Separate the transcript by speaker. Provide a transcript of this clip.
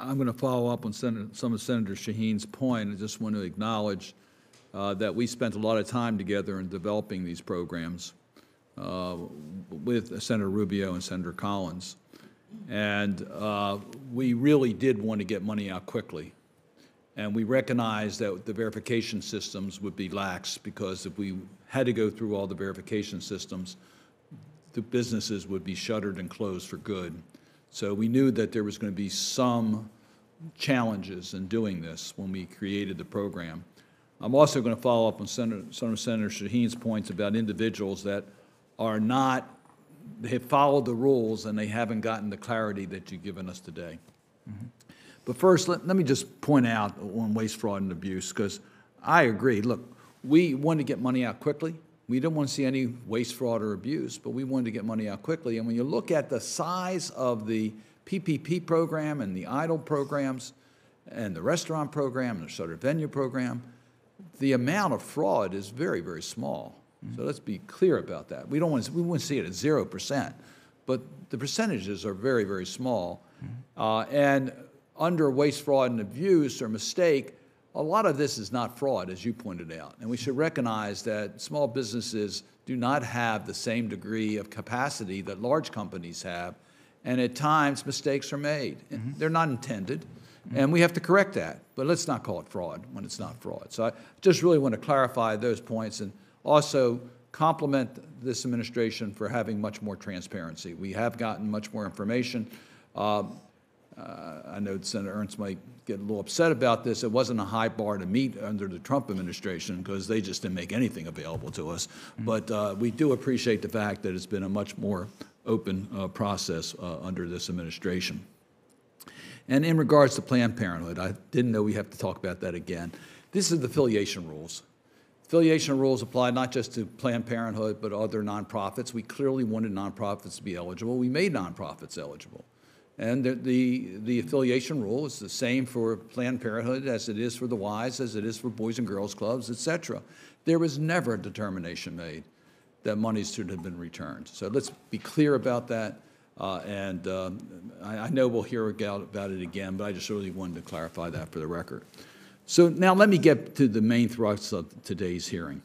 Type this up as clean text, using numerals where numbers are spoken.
Speaker 1: I'm going to follow up on some of Senator Shaheen's point. I just want to acknowledge that we spent a lot of time together in developing these programs with Senator Rubio and Senator Collins. And we really did want to get money out quickly. And we recognized that the verification systems would be lax, because if we had to go through all the verification systems, the businesses would be shuttered and closed for good. So we knew that there was going to be some challenges in doing this when we created the program. I'm also going to follow up on some of Senator Shaheen's points about individuals that are not, they have followed the rules and they haven't gotten the clarity that you've given us today. Mm-hmm. But first, let me just point out on waste, fraud, and abuse, because I agree. Look, we wanted to get money out quickly. We didn't want to see any waste, fraud, or abuse, but we wanted to get money out quickly. And when you look at the size of the PPP program and the EIDL programs and the restaurant program and the shuttered venue program, the amount of fraud is very, very small. Mm-hmm. So let's be clear about that. We want to see it at 0%, but the percentages are very, very small. Mm-hmm. And under waste, fraud, and abuse or mistake, a lot of this is not fraud, as you pointed out. And we should recognize that small businesses do not have the same degree of capacity that large companies have. And at times, mistakes are made. Mm-hmm. They're not intended. Mm-hmm. And we have to correct that. But let's not call it fraud when it's not fraud. So I just really want to clarify those points and also compliment this administration for having much more transparency. We have gotten much more information. I know Senator Ernst might get a little upset about this. It wasn't a high bar to meet under the Trump administration, because they just didn't make anything available to us. Mm-hmm. But we do appreciate the fact that it's been a much more open process under this administration. And in regards to Planned Parenthood, I didn't know we have to talk about that again. This is the affiliation rules. Affiliation rules apply not just to Planned Parenthood, but other nonprofits. We clearly wanted nonprofits to be eligible. We made nonprofits eligible. And the affiliation rule is the same for Planned Parenthood as it is for the Y's, as it is for Boys and Girls Clubs, et cetera. There was never a determination made that monies should have been returned. So let's be clear about that. I know we'll hear about it again, but I just really wanted to clarify that for the record. So now let me get to the main thrust of today's hearing.